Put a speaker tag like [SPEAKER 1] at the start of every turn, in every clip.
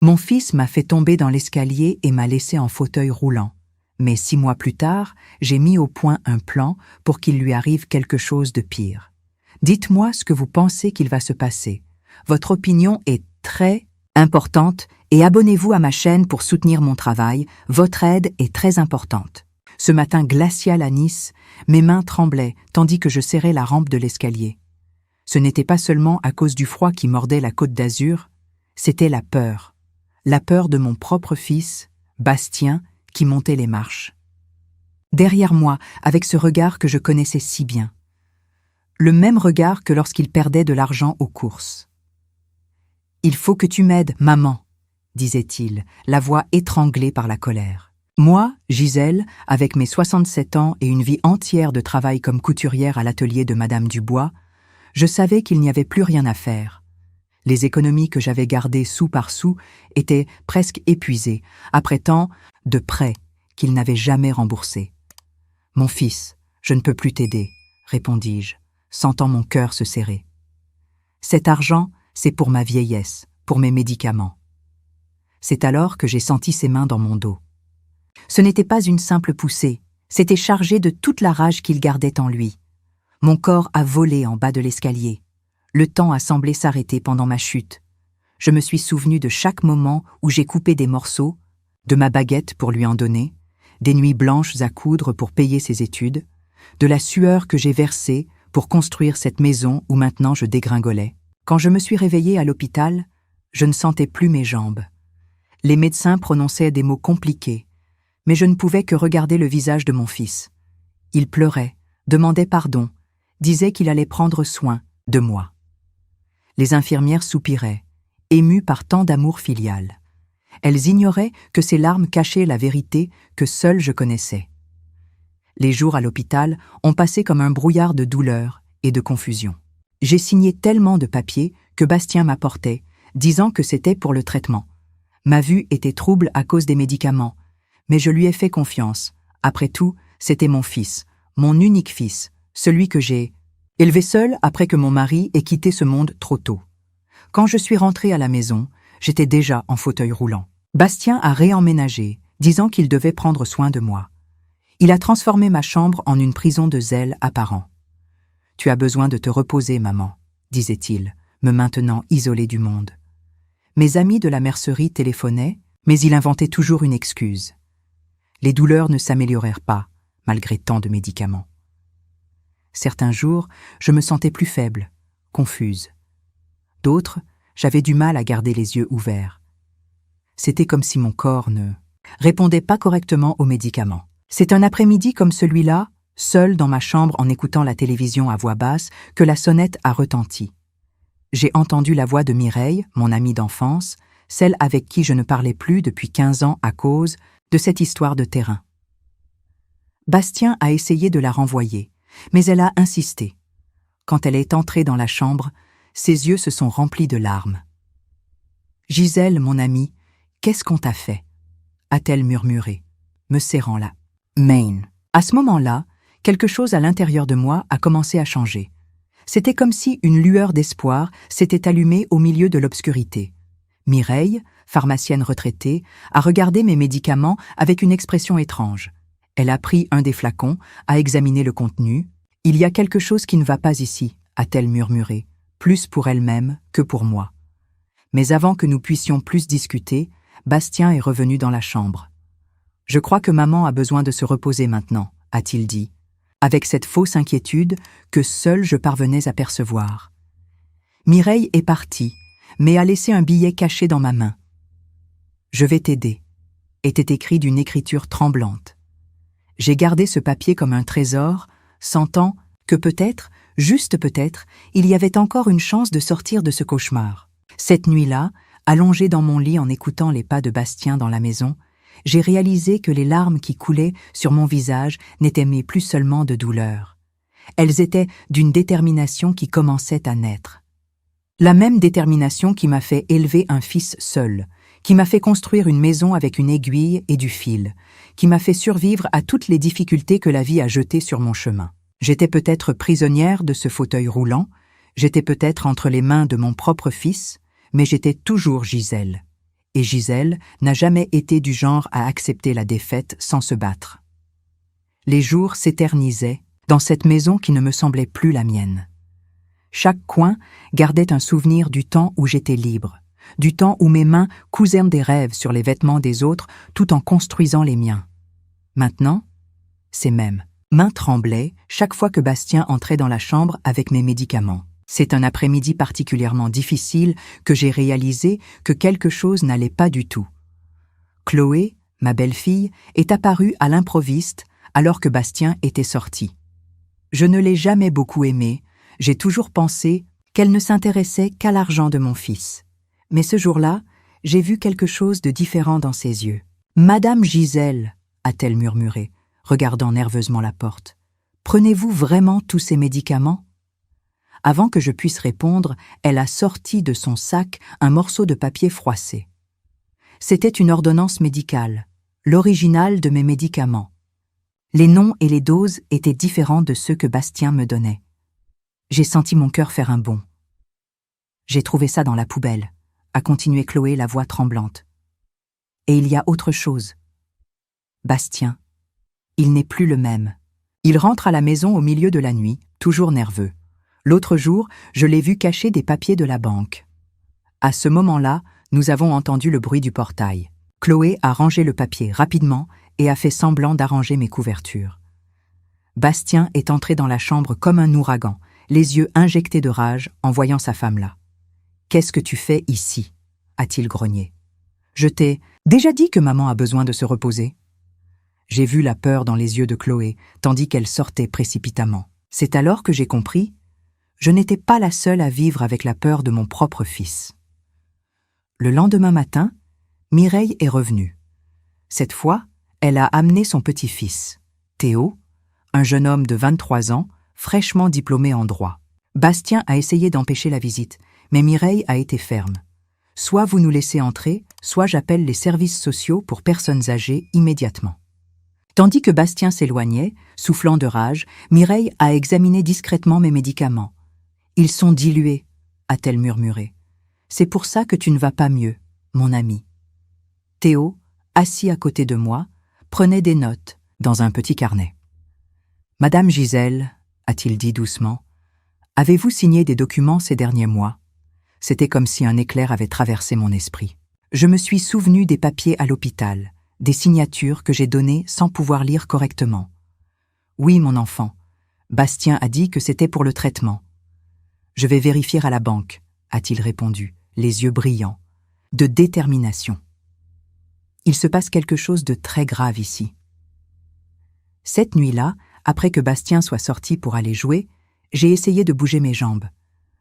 [SPEAKER 1] Mon fils m'a fait tomber dans l'escalier et m'a laissé en fauteuil roulant. Mais 6 mois plus tard, j'ai mis au point un plan pour qu'il lui arrive quelque chose de pire. Dites-moi ce que vous pensez qu'il va se passer. Votre opinion est très importante et abonnez-vous à ma chaîne pour soutenir mon travail. Votre aide est très importante. Ce matin glacial à Nice, mes mains tremblaient tandis que je serrais la rampe de l'escalier. Ce n'était pas seulement à cause du froid qui mordait la Côte d'Azur, c'était la peur. La peur de mon propre fils, Bastien, qui montait les marches. Derrière moi, avec ce regard que je connaissais si bien. Le même regard que lorsqu'il perdait de l'argent aux courses. « Il faut que tu m'aides, maman », disait-il, la voix étranglée par la colère. Moi, Gisèle, avec mes 67 ans et une vie entière de travail comme couturière à l'atelier de Madame Dubois, je savais qu'il n'y avait plus rien à faire. Les économies que j'avais gardées sou par sou étaient presque épuisées, après tant de prêts qu'il n'avait jamais remboursés. « Mon fils, je ne peux plus t'aider, » répondis-je, sentant mon cœur se serrer. « Cet argent, c'est pour ma vieillesse, pour mes médicaments. » C'est alors que j'ai senti ses mains dans mon dos. Ce n'était pas une simple poussée, c'était chargé de toute la rage qu'il gardait en lui. Mon corps a volé en bas de l'escalier. Le temps a semblé s'arrêter pendant ma chute. Je me suis souvenu de chaque moment où j'ai coupé des morceaux, de ma baguette pour lui en donner, des nuits blanches à coudre pour payer ses études, de la sueur que j'ai versée pour construire cette maison où maintenant je dégringolais. Quand je me suis réveillée à l'hôpital, je ne sentais plus mes jambes. Les médecins prononçaient des mots compliqués, mais je ne pouvais que regarder le visage de mon fils. Il pleurait, demandait pardon, disait qu'il allait prendre soin de moi. Les infirmières soupiraient, émues par tant d'amour filial. Elles ignoraient que ces larmes cachaient la vérité que seul je connaissais. Les jours à l'hôpital ont passé comme un brouillard de douleur et de confusion. J'ai signé tellement de papiers que Bastien m'apportait, disant que c'était pour le traitement. Ma vue était trouble à cause des médicaments, mais je lui ai fait confiance. Après tout, c'était mon fils, mon unique fils, celui que j'ai élevé seul après que mon mari ait quitté ce monde trop tôt. Quand je suis rentrée à la maison, j'étais déjà en fauteuil roulant. Bastien a réemménagé, disant qu'il devait prendre soin de moi. Il a transformé ma chambre en une prison de zèle apparent. « Tu as besoin de te reposer, maman », disait-il, me maintenant isolée du monde. Mes amis de la mercerie téléphonaient, mais il inventait toujours une excuse. Les douleurs ne s'améliorèrent pas, malgré tant de médicaments. Certains jours, je me sentais plus faible, confuse. D'autres, j'avais du mal à garder les yeux ouverts. C'était comme si mon corps ne répondait pas correctement aux médicaments. C'est un après-midi comme celui-là, seul dans ma chambre en écoutant la télévision à voix basse, que la sonnette a retenti. J'ai entendu la voix de Mireille, mon amie d'enfance, celle avec qui je ne parlais plus depuis 15 ans à cause de cette histoire de terrain. Bastien a essayé de la renvoyer, mais elle a insisté. Quand elle est entrée dans la chambre, ses yeux se sont remplis de larmes. « Gisèle, mon amie, qu'est-ce qu'on t'a fait ?» a-t-elle murmuré, me serrant la main. À ce moment-là, quelque chose à l'intérieur de moi a commencé à changer. C'était comme si une lueur d'espoir s'était allumée au milieu de l'obscurité. Mireille, pharmacienne retraitée, a regardé mes médicaments avec une expression étrange. Elle a pris un des flacons, a examiné le contenu. « Il y a quelque chose qui ne va pas ici », a-t-elle murmuré, plus pour elle-même que pour moi. Mais avant que nous puissions plus discuter, Bastien est revenu dans la chambre. « Je crois que maman a besoin de se reposer maintenant », a-t-il dit, avec cette fausse inquiétude que seul je parvenais à percevoir. Mireille est partie, mais a laissé un billet caché dans ma main. « Je vais t'aider », était écrit d'une écriture tremblante. J'ai gardé ce papier comme un trésor, sentant que peut-être, juste peut-être, il y avait encore une chance de sortir de ce cauchemar. Cette nuit-là, allongée dans mon lit en écoutant les pas de Bastien dans la maison, j'ai réalisé que les larmes qui coulaient sur mon visage n'étaient plus seulement de douleur. Elles étaient d'une détermination qui commençait à naître. La même détermination qui m'a fait élever un fils seul, qui m'a fait construire une maison avec une aiguille et du fil, qui m'a fait survivre à toutes les difficultés que la vie a jetées sur mon chemin. J'étais peut-être prisonnière de ce fauteuil roulant, j'étais peut-être entre les mains de mon propre fils, mais j'étais toujours Gisèle. et Gisèle n'a jamais été du genre à accepter la défaite sans se battre. Les jours s'éternisaient dans cette maison qui ne me semblait plus la mienne. Chaque coin gardait un souvenir du temps où j'étais libre, du temps où mes mains cousaient des rêves sur les vêtements des autres tout en construisant les miens. Maintenant, c'est même. Mains tremblaient chaque fois que Bastien entrait dans la chambre avec mes médicaments. C'est un après-midi particulièrement difficile que j'ai réalisé que quelque chose n'allait pas du tout. Chloé, ma belle-fille, est apparue à l'improviste alors que Bastien était sorti. Je ne l'ai jamais beaucoup aimée, j'ai toujours pensé qu'elle ne s'intéressait qu'à l'argent de mon fils. Mais ce jour-là, j'ai vu quelque chose de différent dans ses yeux. « Madame Gisèle » a-t-elle murmuré, regardant nerveusement la porte. « Prenez-vous vraiment tous ces médicaments ?» Avant que je puisse répondre, elle a sorti de son sac un morceau de papier froissé. C'était une ordonnance médicale, l'original de mes médicaments. Les noms et les doses étaient différents de ceux que Bastien me donnait. J'ai senti mon cœur faire un bond. « J'ai trouvé ça dans la poubelle », a continué Chloé, la voix tremblante. « Et il y a autre chose. Bastien, il n'est plus le même. Il rentre à la maison au milieu de la nuit, toujours nerveux. L'autre jour, je l'ai vu cacher des papiers de la banque. À ce moment-là, nous avons entendu le bruit du portail. Chloé a rangé le papier rapidement et a fait semblant d'arranger mes couvertures. Bastien est entré dans la chambre comme un ouragan, les yeux injectés de rage en voyant sa femme là. « Qu'est-ce que tu fais ici ?» a-t-il grogné. « Je t'ai déjà dit que maman a besoin de se reposer. » J'ai vu la peur dans les yeux de Chloé, tandis qu'elle sortait précipitamment. C'est alors que j'ai compris, je n'étais pas la seule à vivre avec la peur de mon propre fils. Le lendemain matin, Mireille est revenue. Cette fois, elle a amené son petit-fils, Théo, un jeune homme de 23 ans, fraîchement diplômé en droit. Bastien a essayé d'empêcher la visite, mais Mireille a été ferme. Soit vous nous laissez entrer, soit j'appelle les services sociaux pour personnes âgées immédiatement. Tandis que Bastien s'éloignait, soufflant de rage, Mireille a examiné discrètement mes médicaments. « Ils sont dilués », a-t-elle murmuré. « C'est pour ça que tu ne vas pas mieux, mon ami. » Théo, assis à côté de moi, prenait des notes dans un petit carnet. « Madame Gisèle, » a-t-il dit doucement, « avez-vous signé des documents ces derniers mois ?» C'était comme si un éclair avait traversé mon esprit. Je me suis souvenu des papiers à l'hôpital, des signatures que j'ai données sans pouvoir lire correctement. « Oui, mon enfant. Bastien a dit que c'était pour le traitement. »« Je vais vérifier à la banque, » a-t-il répondu, les yeux brillants, de détermination. Il se passe quelque chose de très grave ici. Cette nuit-là, après que Bastien soit sorti pour aller jouer, j'ai essayé de bouger mes jambes.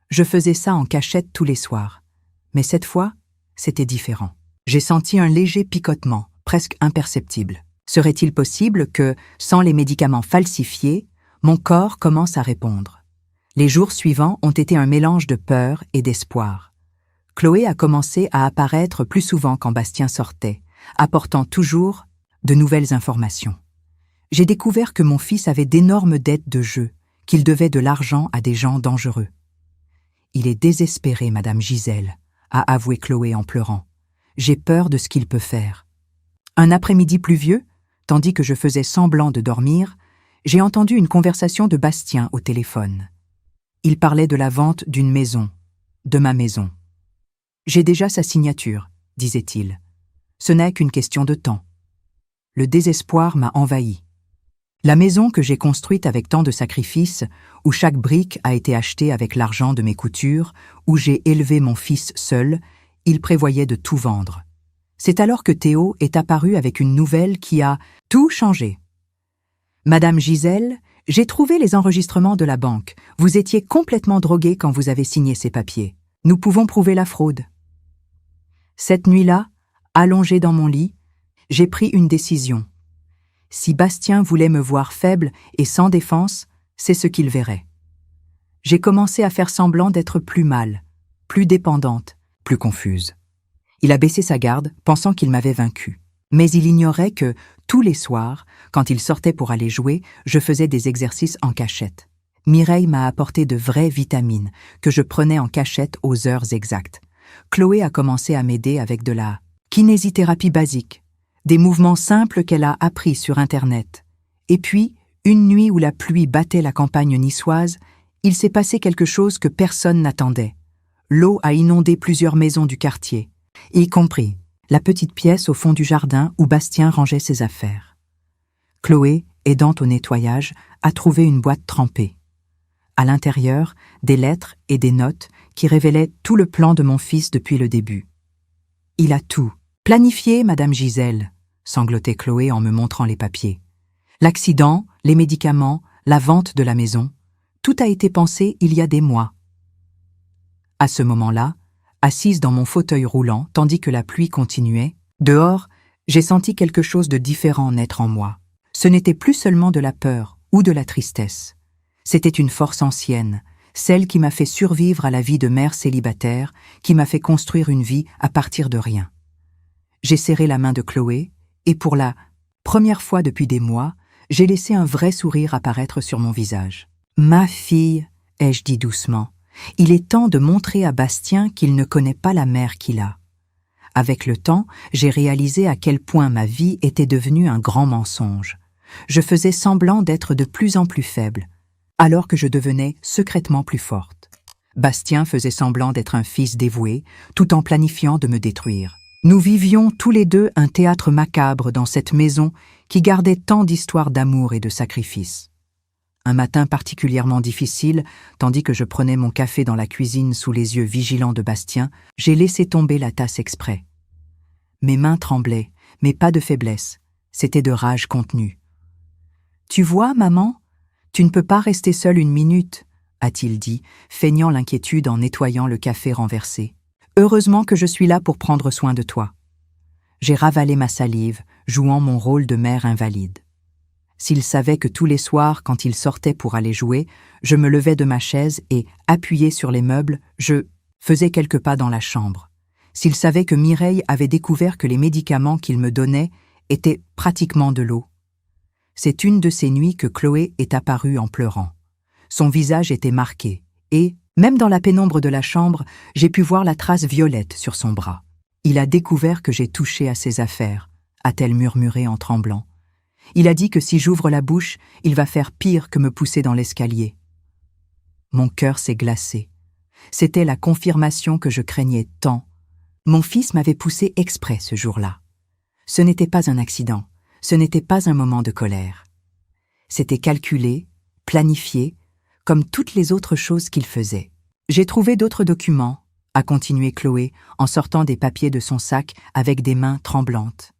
[SPEAKER 1] Je faisais ça en cachette tous les soirs. Mais cette fois, c'était différent. J'ai senti un léger picotement, presque imperceptible. Serait-il possible que, sans les médicaments falsifiés, mon corps commence à répondre? Les jours suivants ont été un mélange de peur et d'espoir. Chloé a commencé à apparaître plus souvent quand Bastien sortait, apportant toujours de nouvelles informations. J'ai découvert que mon fils avait d'énormes dettes de jeu, qu'il devait de l'argent à des gens dangereux. « Il est désespéré, Madame Gisèle », a avoué Chloé en pleurant. « J'ai peur de ce qu'il peut faire. » Un après-midi pluvieux, tandis que je faisais semblant de dormir, j'ai entendu une conversation de Bastien au téléphone. Il parlait de la vente d'une maison, de ma maison. « J'ai déjà sa signature, » disait-il. « Ce n'est qu'une question de temps. » Le désespoir m'a envahi. La maison que j'ai construite avec tant de sacrifices, où chaque brique a été achetée avec l'argent de mes coutures, où j'ai élevé mon fils seul, il prévoyait de tout vendre. C'est alors que Théo est apparu avec une nouvelle qui a tout changé. « Madame Gisèle, j'ai trouvé les enregistrements de la banque. Vous étiez complètement droguée quand vous avez signé ces papiers. Nous pouvons prouver la fraude. » Cette nuit-là, allongée dans mon lit, j'ai pris une décision. Si Bastien voulait me voir faible et sans défense, c'est ce qu'il verrait. J'ai commencé à faire semblant d'être plus mal, plus dépendante, plus confuse. Il a baissé sa garde, pensant qu'il m'avait vaincue. Mais il ignorait que, tous les soirs, quand il sortait pour aller jouer, je faisais des exercices en cachette. Mireille m'a apporté de vraies vitamines, que je prenais en cachette aux heures exactes. Chloé a commencé à m'aider avec de la Kinésithérapie basique, des mouvements simples qu'elle a appris sur Internet. Et puis, une nuit où la pluie battait la campagne niçoise, il s'est passé quelque chose que personne n'attendait. L'eau a inondé plusieurs maisons du quartier, y compris la petite pièce au fond du jardin où Bastien rangeait ses affaires. Chloé, aidant au nettoyage, a trouvé une boîte trempée. À l'intérieur, des lettres et des notes qui révélaient tout le plan de mon fils depuis le début. Il a tout planifié, Madame Gisèle, sanglotait Chloé en me montrant les papiers. L'accident, les médicaments, la vente de la maison, tout a été pensé il y a des mois. À ce moment-là, assise dans mon fauteuil roulant tandis que la pluie continuait, dehors, j'ai senti quelque chose de différent naître en moi. Ce n'était plus seulement de la peur ou de la tristesse. C'était une force ancienne, celle qui m'a fait survivre à la vie de mère célibataire, qui m'a fait construire une vie à partir de rien. J'ai serré la main de Chloé, et pour la première fois depuis des mois, j'ai laissé un vrai sourire apparaître sur mon visage. « Ma fille », ai-je dit doucement, « il est temps de montrer à Bastien qu'il ne connaît pas la mère qu'il a. » Avec le temps, j'ai réalisé à quel point ma vie était devenue un grand mensonge. Je faisais semblant d'être de plus en plus faible, alors que je devenais secrètement plus forte. Bastien faisait semblant d'être un fils dévoué, tout en planifiant de me détruire. Nous vivions tous les deux un théâtre macabre dans cette maison qui gardait tant d'histoires d'amour et de sacrifices. Un matin particulièrement difficile, tandis que je prenais mon café dans la cuisine sous les yeux vigilants de Bastien, j'ai laissé tomber la tasse exprès. Mes mains tremblaient, mais pas de faiblesse, c'était de rage contenue. « Tu vois, maman, tu ne peux pas rester seule une minute, » a-t-il dit, feignant l'inquiétude en nettoyant le café renversé. « Heureusement que je suis là pour prendre soin de toi. » J'ai ravalé ma salive, jouant mon rôle de mère invalide. S'il savait que tous les soirs, quand il sortait pour aller jouer, je me levais de ma chaise et, appuyée sur les meubles, je faisais quelques pas dans la chambre. S'il savait que Mireille avait découvert que les médicaments qu'il me donnait étaient pratiquement de l'eau. C'est une de ces nuits que Chloé est apparue en pleurant. Son visage était marqué, et, même dans la pénombre de la chambre, j'ai pu voir la trace violette sur son bras. Il a découvert que j'ai touché à ses affaires, a-t-elle murmuré en tremblant. Il a dit que si j'ouvre la bouche, il va faire pire que me pousser dans l'escalier. Mon cœur s'est glacé. C'était la confirmation que je craignais tant. Mon fils m'avait poussé exprès ce jour-là. Ce n'était pas un accident, ce n'était pas un moment de colère. C'était calculé, planifié, comme toutes les autres choses qu'il faisait. J'ai trouvé d'autres documents, a continué Chloé en sortant des papiers de son sac avec des mains tremblantes.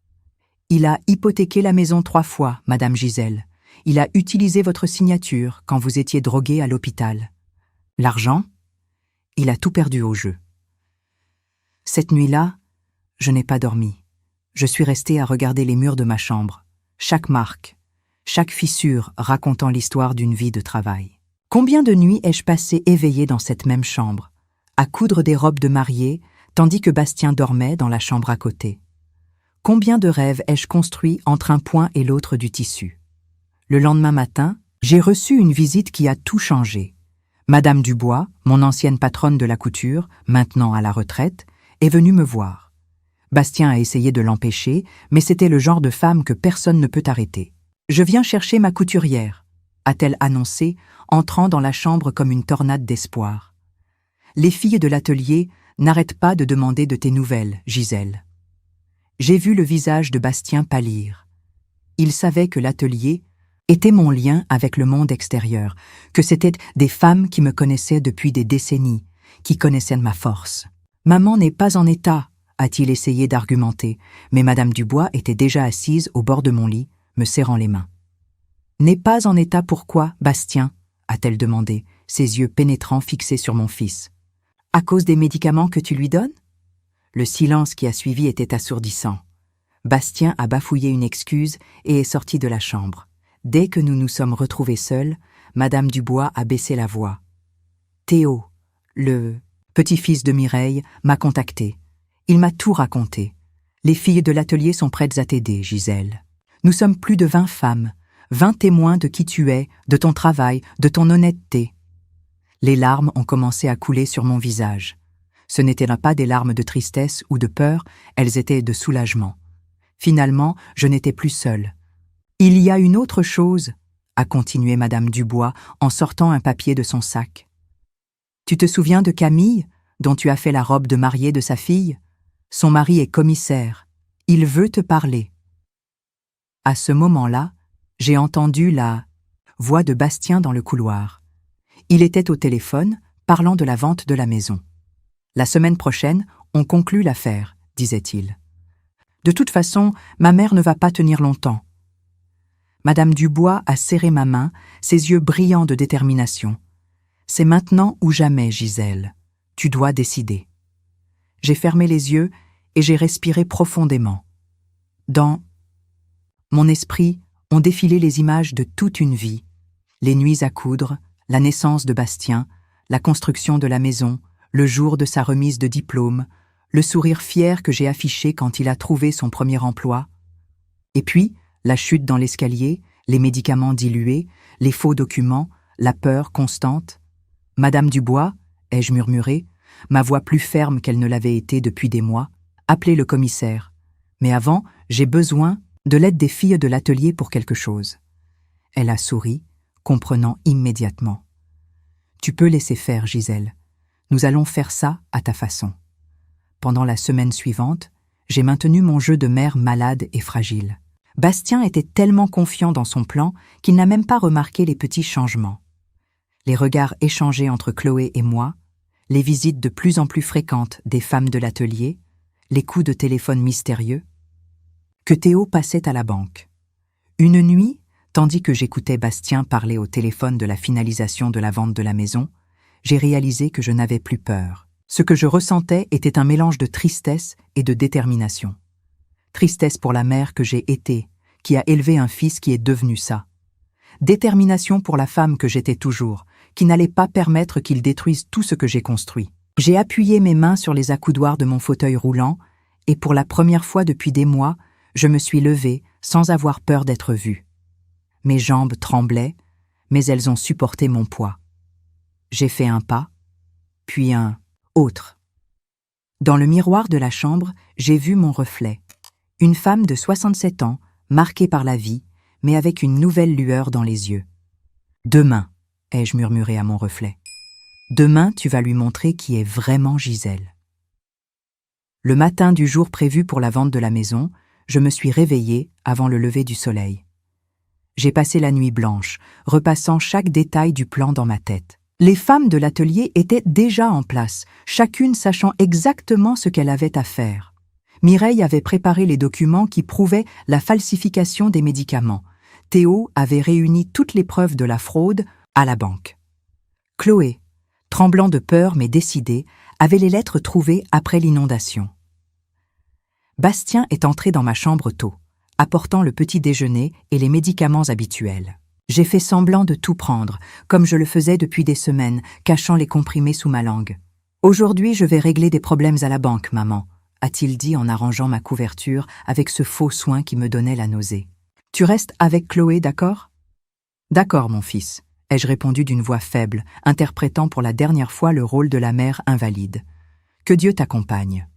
[SPEAKER 1] Il a hypothéqué la maison 3 fois, Madame Gisèle. Il a utilisé votre signature quand vous étiez droguée à l'hôpital. L'argent? Il a tout perdu au jeu. Cette nuit-là, je n'ai pas dormi. Je suis restée à regarder les murs de ma chambre, chaque marque, chaque fissure racontant l'histoire d'une vie de travail. Combien de nuits ai-je passé éveillée dans cette même chambre, à coudre des robes de mariée, tandis que Bastien dormait dans la chambre à côté? Combien de rêves ai-je construits entre un point et l'autre du tissu? Le lendemain matin, j'ai reçu une visite qui a tout changé. Madame Dubois, mon ancienne patronne de la couture, maintenant à la retraite, est venue me voir. Bastien a essayé de l'empêcher, mais c'était le genre de femme que personne ne peut arrêter. « Je viens chercher ma couturière », a-t-elle annoncé, entrant dans la chambre comme une tornade d'espoir. « Les filles de l'atelier n'arrêtent pas de demander de tes nouvelles, Gisèle. » J'ai vu le visage de Bastien pâlir. Il savait que l'atelier était mon lien avec le monde extérieur, que c'était des femmes qui me connaissaient depuis des décennies, qui connaissaient ma force. « Maman n'est pas en état », a-t-il essayé d'argumenter, mais Madame Dubois était déjà assise au bord de mon lit, me serrant les mains. « N'est pas en état pourquoi, Bastien ?» a-t-elle demandé, ses yeux pénétrants fixés sur mon fils. « À cause des médicaments que tu lui donnes ?» Le silence qui a suivi était assourdissant. Bastien a bafouillé une excuse et est sorti de la chambre. Dès que nous nous sommes retrouvés seuls, Madame Dubois a baissé la voix. Théo, le petit-fils de Mireille, m'a contacté. Il m'a tout raconté. Les filles de l'atelier sont prêtes à t'aider, Gisèle. Nous sommes plus de 20 femmes, 20 témoins de qui tu es, de ton travail, de ton honnêteté. Les larmes ont commencé à couler sur mon visage. Ce n'étaient pas des larmes de tristesse ou de peur, elles étaient de soulagement. Finalement, je n'étais plus seule. Il y a une autre chose, a continué Madame Dubois en sortant un papier de son sac. Tu te souviens de Camille, dont tu as fait la robe de mariée de sa fille? Son mari est commissaire. Il veut te parler. À ce moment-là, j'ai entendu la voix de Bastien dans le couloir. Il était au téléphone, parlant de la vente de la maison. La semaine prochaine, on conclut l'affaire, disait-il. De toute façon, ma mère ne va pas tenir longtemps. Madame Dubois a serré ma main, ses yeux brillants de détermination. C'est maintenant ou jamais, Gisèle. Tu dois décider. J'ai fermé les yeux et j'ai respiré profondément. Dans mon esprit ont défilé les images de toute une vie, les nuits à coudre, la naissance de Bastien, la construction de la maison, le jour de sa remise de diplôme, le sourire fier que j'ai affiché quand il a trouvé son premier emploi. Et puis, la chute dans l'escalier, les médicaments dilués, les faux documents, la peur constante. « Madame Dubois », ai-je murmuré, ma voix plus ferme qu'elle ne l'avait été depuis des mois, « appelez le commissaire. Mais avant, j'ai besoin de l'aide des filles de l'atelier pour quelque chose. » Elle a souri, comprenant immédiatement. « Tu peux laisser faire, Gisèle. Nous allons faire ça à ta façon. » Pendant la semaine suivante, j'ai maintenu mon jeu de mère malade et fragile. Bastien était tellement confiant dans son plan qu'il n'a même pas remarqué les petits changements. Les regards échangés entre Chloé et moi, les visites de plus en plus fréquentes des femmes de l'atelier, les coups de téléphone mystérieux, que Théo passait à la banque. Une nuit, tandis que j'écoutais Bastien parler au téléphone de la finalisation de la vente de la maison, j'ai réalisé que je n'avais plus peur. Ce que je ressentais était un mélange de tristesse et de détermination. Tristesse pour la mère que j'ai été, qui a élevé un fils qui est devenu ça. Détermination pour la femme que j'étais toujours, qui n'allait pas permettre qu'il détruise tout ce que j'ai construit. J'ai appuyé mes mains sur les accoudoirs de mon fauteuil roulant et pour la première fois depuis des mois, je me suis levée sans avoir peur d'être vue. Mes jambes tremblaient, mais elles ont supporté mon poids. J'ai fait un pas, puis un autre. Dans le miroir de la chambre, j'ai vu mon reflet. Une femme de 67 ans, marquée par la vie, mais avec une nouvelle lueur dans les yeux. « Demain », ai-je murmuré à mon reflet. « Demain, tu vas lui montrer qui est vraiment Gisèle. » Le matin du jour prévu pour la vente de la maison, je me suis réveillée avant le lever du soleil. J'ai passé la nuit blanche, repassant chaque détail du plan dans ma tête. Les femmes de l'atelier étaient déjà en place, chacune sachant exactement ce qu'elle avait à faire. Mireille avait préparé les documents qui prouvaient la falsification des médicaments. Théo avait réuni toutes les preuves de la fraude à la banque. Chloé, tremblant de peur mais décidée, avait les lettres trouvées après l'inondation. Bastien est entré dans ma chambre tôt, apportant le petit déjeuner et les médicaments habituels. J'ai fait semblant de tout prendre, comme je le faisais depuis des semaines, cachant les comprimés sous ma langue. « Aujourd'hui, je vais régler des problèmes à la banque, maman », a-t-il dit en arrangeant ma couverture avec ce faux soin qui me donnait la nausée. « Tu restes avec Chloé, d'accord ?»« D'accord, mon fils », ai-je répondu d'une voix faible, interprétant pour la dernière fois le rôle de la mère invalide. « Que Dieu t'accompagne. »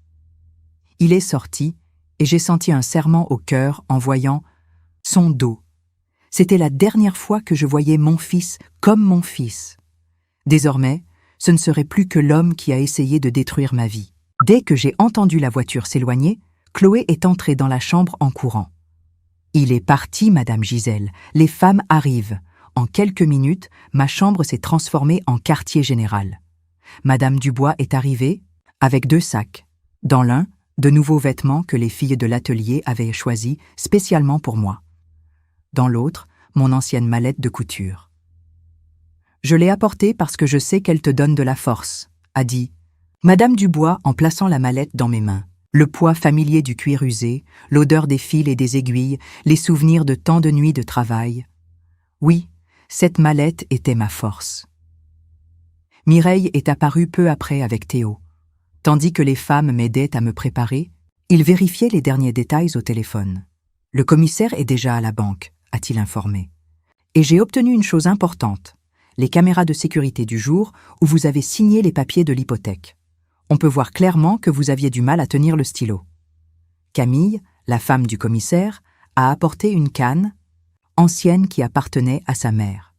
[SPEAKER 1] Il est sorti, et j'ai senti un serrement au cœur en voyant son dos. C'était la dernière fois que je voyais mon fils comme mon fils. Désormais, ce ne serait plus que l'homme qui a essayé de détruire ma vie. Dès que j'ai entendu la voiture s'éloigner, Chloé est entrée dans la chambre en courant. « Il est parti, Madame Gisèle. Les femmes arrivent. » En quelques minutes, ma chambre s'est transformée en quartier général. Madame Dubois est arrivée, avec 2 sacs. Dans l'un, de nouveaux vêtements que les filles de l'atelier avaient choisis spécialement pour moi. Dans l'autre, mon ancienne mallette de couture. « Je l'ai apportée parce que je sais qu'elle te donne de la force », a dit Madame Dubois en plaçant la mallette dans mes mains. Le poids familier du cuir usé, l'odeur des fils et des aiguilles, les souvenirs de tant de nuits de travail. Oui, cette mallette était ma force. Mireille est apparue peu après avec Théo. Tandis que les femmes m'aidaient à me préparer, ils vérifiaient les derniers détails au téléphone. « Le commissaire est déjà à la banque », a-t-il informé. « Et j'ai obtenu une chose importante, les caméras de sécurité du jour où vous avez signé les papiers de l'hypothèque. On peut voir clairement que vous aviez du mal à tenir le stylo. Camille, la femme du commissaire, a apporté une canne, ancienne qui appartenait à sa mère.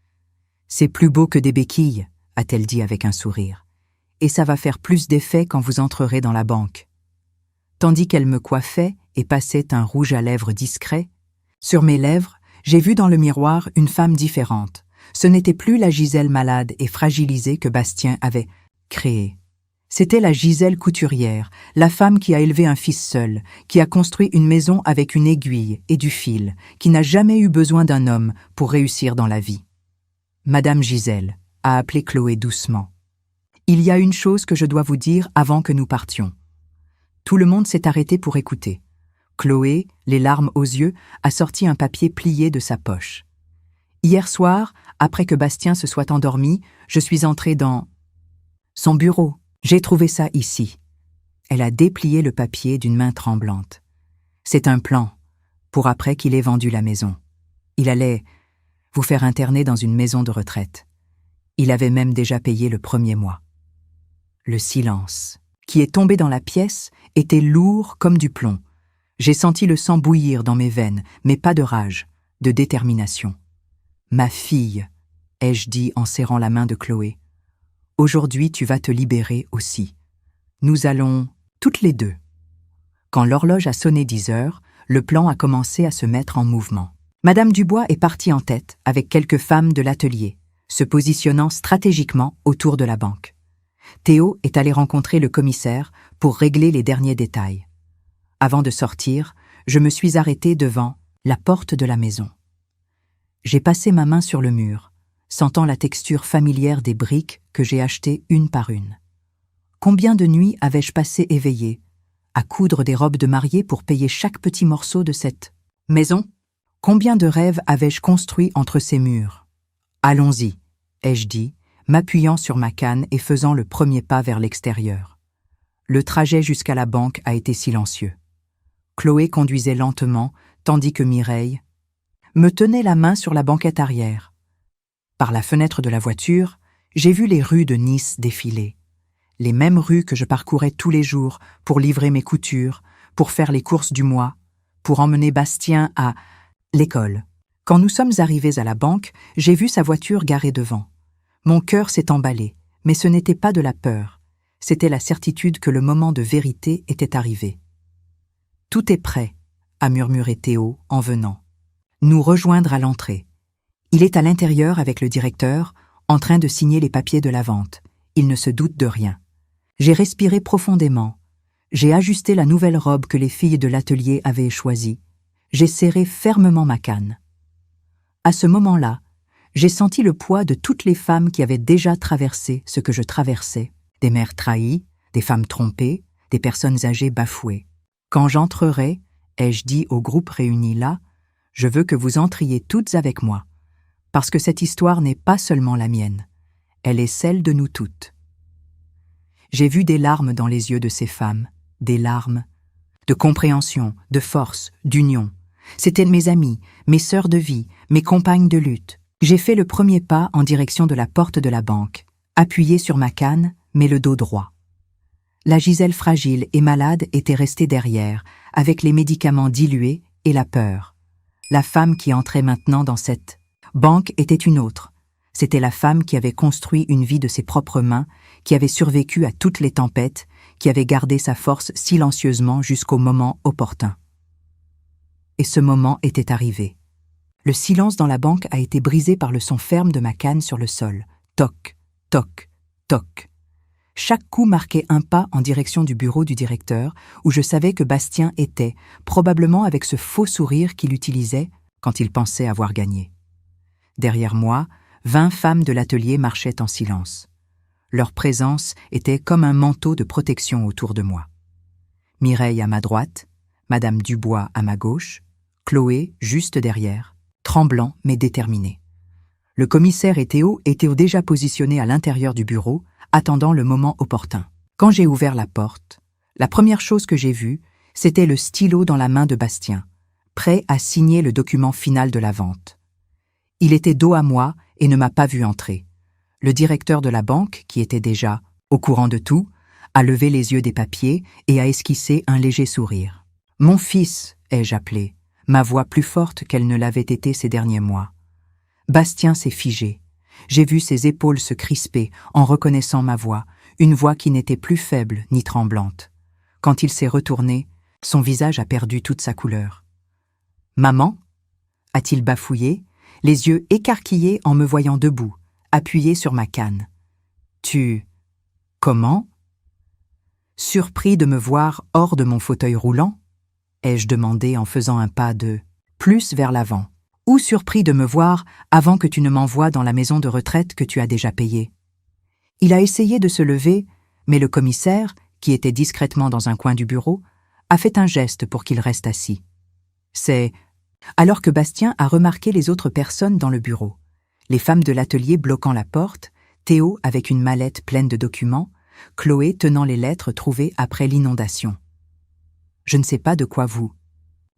[SPEAKER 1] « C'est plus beau que des béquilles », a-t-elle dit avec un sourire, « et ça va faire plus d'effet quand vous entrerez dans la banque. » Tandis qu'elle me coiffait et passait un rouge à lèvres discret, sur mes lèvres, j'ai vu dans le miroir une femme différente. Ce n'était plus la Gisèle malade et fragilisée que Bastien avait créée. C'était la Gisèle couturière, la femme qui a élevé un fils seul, qui a construit une maison avec une aiguille et du fil, qui n'a jamais eu besoin d'un homme pour réussir dans la vie. « Madame Gisèle », a appelé Chloé doucement. « Il y a une chose que je dois vous dire avant que nous partions. » Tout le monde s'est arrêté pour écouter. Chloé, les larmes aux yeux, a sorti un papier plié de sa poche. « Hier soir, après que Bastien se soit endormi, je suis entrée dans son bureau. J'ai trouvé ça ici. » Elle a déplié le papier d'une main tremblante. « C'est un plan, pour après qu'il ait vendu la maison. Il allait vous faire interner dans une maison de retraite. Il avait même déjà payé le premier mois. » Le silence, qui est tombé dans la pièce, était lourd comme du plomb. J'ai senti le sang bouillir dans mes veines, mais pas de rage, de détermination. « Ma fille », ai-je dit en serrant la main de Chloé, « aujourd'hui tu vas te libérer aussi. Nous allons toutes les deux. » Quand l'horloge a sonné 10 heures, le plan a commencé à se mettre en mouvement. Madame Dubois est partie en tête avec quelques femmes de l'atelier, se positionnant stratégiquement autour de la banque. Théo est allé rencontrer le commissaire pour régler les derniers détails. Avant de sortir, je me suis arrêtée devant la porte de la maison. J'ai passé ma main sur le mur, sentant la texture familière des briques que j'ai achetées une par une. Combien de nuits avais-je passé éveillée, à coudre des robes de mariée pour payer chaque petit morceau de cette maison? Combien de rêves avais-je construits entre ces murs? « Allons-y », ai-je dit, m'appuyant sur ma canne et faisant le premier pas vers l'extérieur. Le trajet jusqu'à la banque a été silencieux. Chloé conduisait lentement, tandis que Mireille me tenait la main sur la banquette arrière. Par la fenêtre de la voiture, j'ai vu les rues de Nice défiler. Les mêmes rues que je parcourais tous les jours pour livrer mes coutures, pour faire les courses du mois, pour emmener Bastien à l'école. Quand nous sommes arrivés à la banque, j'ai vu sa voiture garée devant. Mon cœur s'est emballé, mais ce n'était pas de la peur. C'était la certitude que le moment de vérité était arrivé. « Tout est prêt », a murmuré Théo en venant. « Nous rejoindre à l'entrée. Il est à l'intérieur avec le directeur, en train de signer les papiers de la vente. Il ne se doute de rien. » J'ai respiré profondément. J'ai ajusté la nouvelle robe que les filles de l'atelier avaient choisie. J'ai serré fermement ma canne. À ce moment-là, j'ai senti le poids de toutes les femmes qui avaient déjà traversé ce que je traversais. Des mères trahies, des femmes trompées, des personnes âgées bafouées. Quand j'entrerai, ai-je dit au groupe réuni là, je veux que vous entriez toutes avec moi, parce que cette histoire n'est pas seulement la mienne, elle est celle de nous toutes. J'ai vu des larmes dans les yeux de ces femmes, des larmes de compréhension, de force, d'union. C'étaient mes amies, mes sœurs de vie, mes compagnes de lutte. J'ai fait le premier pas en direction de la porte de la banque, appuyé sur ma canne, mais le dos droit. La Gisèle fragile et malade était restée derrière, avec les médicaments dilués et la peur. La femme qui entrait maintenant dans cette banque était une autre. C'était la femme qui avait construit une vie de ses propres mains, qui avait survécu à toutes les tempêtes, qui avait gardé sa force silencieusement jusqu'au moment opportun. Et ce moment était arrivé. Le silence dans la banque a été brisé par le son ferme de ma canne sur le sol. Toc, toc, toc. Chaque coup marquait un pas en direction du bureau du directeur, où je savais que Bastien était, probablement avec ce faux sourire qu'il utilisait quand il pensait avoir gagné. Derrière moi, 20 femmes de l'atelier marchaient en silence. Leur présence était comme un manteau de protection autour de moi. Mireille à ma droite, Madame Dubois à ma gauche, Chloé juste derrière, tremblant mais déterminé. Le commissaire et Théo étaient déjà positionnés à l'intérieur du bureau, attendant le moment opportun. Quand j'ai ouvert la porte, la première chose que j'ai vue, c'était le stylo dans la main de Bastien, prêt à signer le document final de la vente. Il était dos à moi et ne m'a pas vu entrer. Le directeur de la banque, qui était déjà au courant de tout, a levé les yeux des papiers et a esquissé un léger sourire. « Mon fils !» ai-je appelé, ma voix plus forte qu'elle ne l'avait été ces derniers mois. Bastien s'est figé. J'ai vu ses épaules se crisper en reconnaissant ma voix, une voix qui n'était plus faible ni tremblante. Quand il s'est retourné, son visage a perdu toute sa couleur. « Maman ?» a-t-il bafouillé, les yeux écarquillés en me voyant debout, appuyé sur ma canne. « Tu... comment ?» Surpris de me voir hors de mon fauteuil roulant, ai-je demandé en faisant un pas de plus vers l'avant, ou surpris de me voir avant que tu ne m'envoies dans la maison de retraite que tu as déjà payée. Il a essayé de se lever, mais le commissaire, qui était discrètement dans un coin du bureau, a fait un geste pour qu'il reste assis. C'est alors que Bastien a remarqué les autres personnes dans le bureau, les femmes de l'atelier bloquant la porte, Théo avec une mallette pleine de documents, Chloé tenant les lettres trouvées après l'inondation. « Je ne sais pas de quoi vous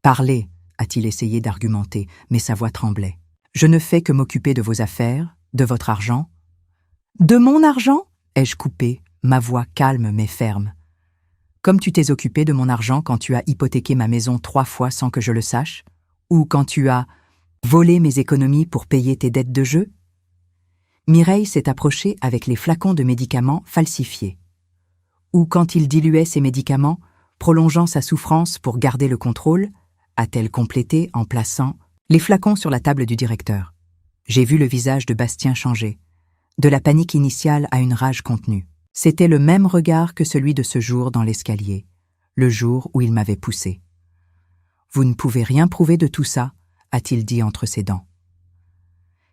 [SPEAKER 1] parlez », a-t-il essayé d'argumenter, mais sa voix tremblait. « Je ne fais que m'occuper de vos affaires, de votre argent. »« De mon argent ?» ai-je coupé, ma voix calme mais ferme. « Comme tu t'es occupé de mon argent quand tu as hypothéqué ma maison 3 fois sans que je le sache, ou quand tu as volé mes économies pour payer tes dettes de jeu ?» Mireille s'est approchée avec les flacons de médicaments falsifiés. Ou quand il diluait ses médicaments, prolongeant sa souffrance pour garder le contrôle, a-t-elle complété en plaçant les flacons sur la table du directeur. J'ai vu le visage de Bastien changer, de la panique initiale à une rage contenue. C'était le même regard que celui de ce jour dans l'escalier, le jour où il m'avait poussé. « Vous ne pouvez rien prouver de tout ça », a-t-il dit entre ses dents.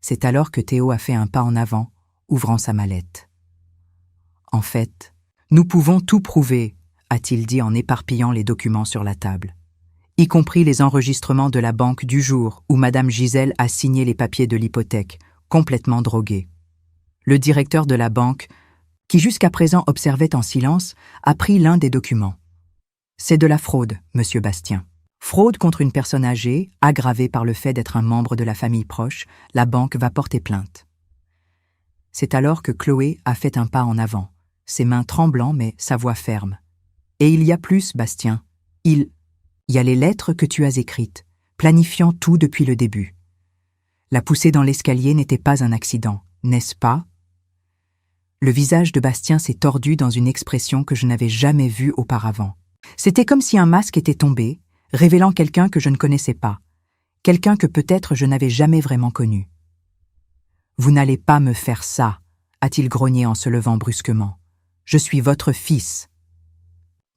[SPEAKER 1] C'est alors que Théo a fait un pas en avant, ouvrant sa mallette. « En fait, nous pouvons tout prouver », a-t-il dit en éparpillant les documents sur la table, y compris les enregistrements de la banque du jour où Madame Gisèle a signé les papiers de l'hypothèque, complètement droguée. Le directeur de la banque, qui jusqu'à présent observait en silence, a pris l'un des documents. « C'est de la fraude, monsieur Bastien. Fraude contre une personne âgée, aggravée par le fait d'être un membre de la famille proche, la banque va porter plainte. » C'est alors que Chloé a fait un pas en avant, ses mains tremblant mais sa voix ferme. « Et il y a plus, Bastien. Il y a les lettres que tu as écrites, planifiant tout depuis le début. La poussée dans l'escalier n'était pas un accident, n'est-ce pas ?» Le visage de Bastien s'est tordu dans une expression que je n'avais jamais vue auparavant. C'était comme si un masque était tombé, révélant quelqu'un que je ne connaissais pas, quelqu'un que peut-être je n'avais jamais vraiment connu. « Vous n'allez pas me faire ça, » a-t-il grogné en se levant brusquement. « Je suis votre fils. »«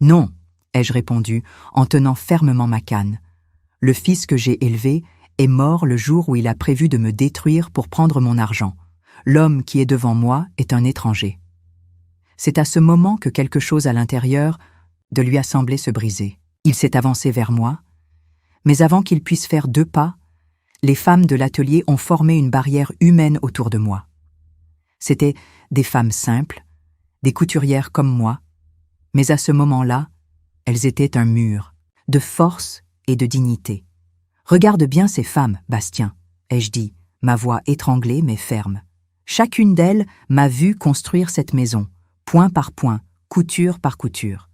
[SPEAKER 1] Non, » ai-je répondu en tenant fermement ma canne. « Le fils que j'ai élevé est mort le jour où il a prévu de me détruire pour prendre mon argent. L'homme qui est devant moi est un étranger. » C'est à ce moment que quelque chose à l'intérieur de lui a semblé se briser. Il s'est avancé vers moi, mais avant qu'il puisse faire 2 pas, les femmes de l'atelier ont formé une barrière humaine autour de moi. C'étaient des femmes simples, des couturières comme moi, mais à ce moment-là, elles étaient un mur, de force et de dignité. « Regarde bien ces femmes, Bastien, » ai-je dit, ma voix étranglée mais ferme. Chacune d'elles m'a vu construire cette maison, point par point, couture par couture.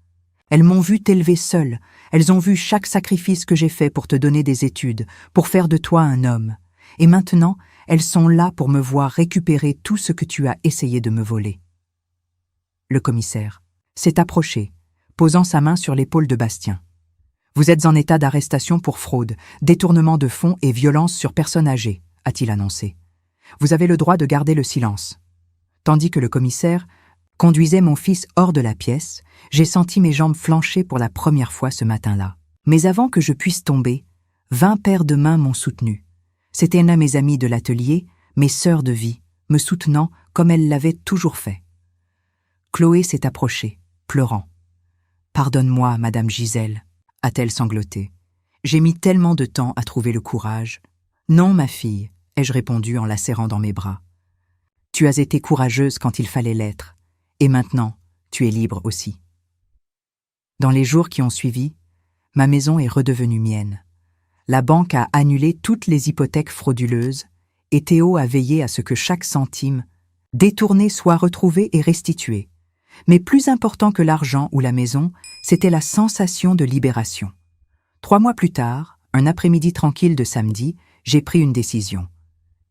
[SPEAKER 1] Elles m'ont vu t'élever seule, elles ont vu chaque sacrifice que j'ai fait pour te donner des études, pour faire de toi un homme. Et maintenant, elles sont là pour me voir récupérer tout ce que tu as essayé de me voler. » Le commissaire s'est approché, posant sa main sur l'épaule de Bastien. « Vous êtes en état d'arrestation pour fraude, détournement de fonds et violence sur personne âgée, » a-t-il annoncé. « Vous avez le droit de garder le silence. » Tandis que le commissaire conduisait mon fils hors de la pièce, j'ai senti mes jambes flancher pour la première fois ce matin-là. Mais avant que je puisse tomber, 20 paires de mains m'ont soutenu. C'étaient là mes amis de l'atelier, mes sœurs de vie, me soutenant comme elles l'avaient toujours fait. Chloé s'est approchée, pleurant. « Pardonne-moi, Madame Gisèle, » a-t-elle sangloté. « J'ai mis tellement de temps à trouver le courage. »« Non, ma fille, » ai-je répondu en la serrant dans mes bras. « Tu as été courageuse quand il fallait l'être, et maintenant, tu es libre aussi. » Dans les jours qui ont suivi, ma maison est redevenue mienne. La banque a annulé toutes les hypothèques frauduleuses et Théo a veillé à ce que chaque centime détourné soit retrouvé et restitué. Mais plus important que l'argent ou la maison, c'était la sensation de libération. 3 mois plus tard, un après-midi tranquille de samedi, j'ai pris une décision.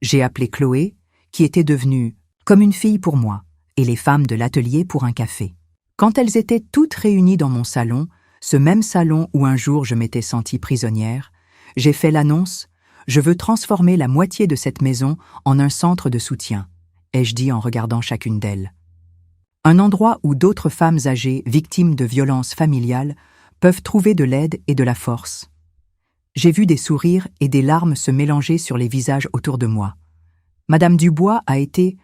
[SPEAKER 1] J'ai appelé Chloé, qui était devenue comme une fille pour moi, et les femmes de l'atelier pour un café. Quand elles étaient toutes réunies dans mon salon, ce même salon où un jour je m'étais sentie prisonnière, j'ai fait l'annonce « Je veux transformer la moitié de cette maison en un centre de soutien », ai-je dit en regardant chacune d'elles. Un endroit où d'autres femmes âgées, victimes de violences familiales, peuvent trouver de l'aide et de la force. J'ai vu des sourires et des larmes se mélanger sur les visages autour de moi. Madame Dubois a été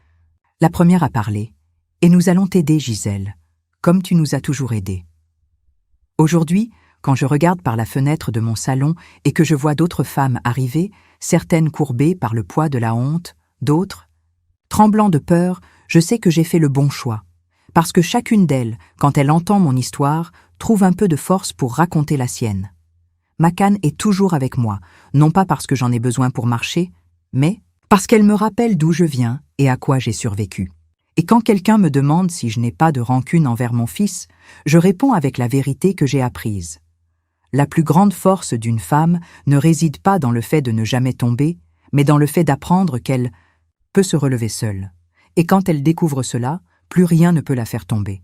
[SPEAKER 1] la première à parler, et nous allons t'aider, Gisèle, comme tu nous as toujours aidés. Aujourd'hui, quand je regarde par la fenêtre de mon salon et que je vois d'autres femmes arriver, certaines courbées par le poids de la honte, d'autres, tremblant de peur, je sais que j'ai fait le bon choix. Parce que chacune d'elles, quand elle entend mon histoire, trouve un peu de force pour raconter la sienne. Ma canne est toujours avec moi, non pas parce que j'en ai besoin pour marcher, mais parce qu'elle me rappelle d'où je viens et à quoi j'ai survécu. Et quand quelqu'un me demande si je n'ai pas de rancune envers mon fils, je réponds avec la vérité que j'ai apprise. La plus grande force d'une femme ne réside pas dans le fait de ne jamais tomber, mais dans le fait d'apprendre qu'elle peut se relever seule. Et quand elle découvre cela, plus rien ne peut la faire tomber.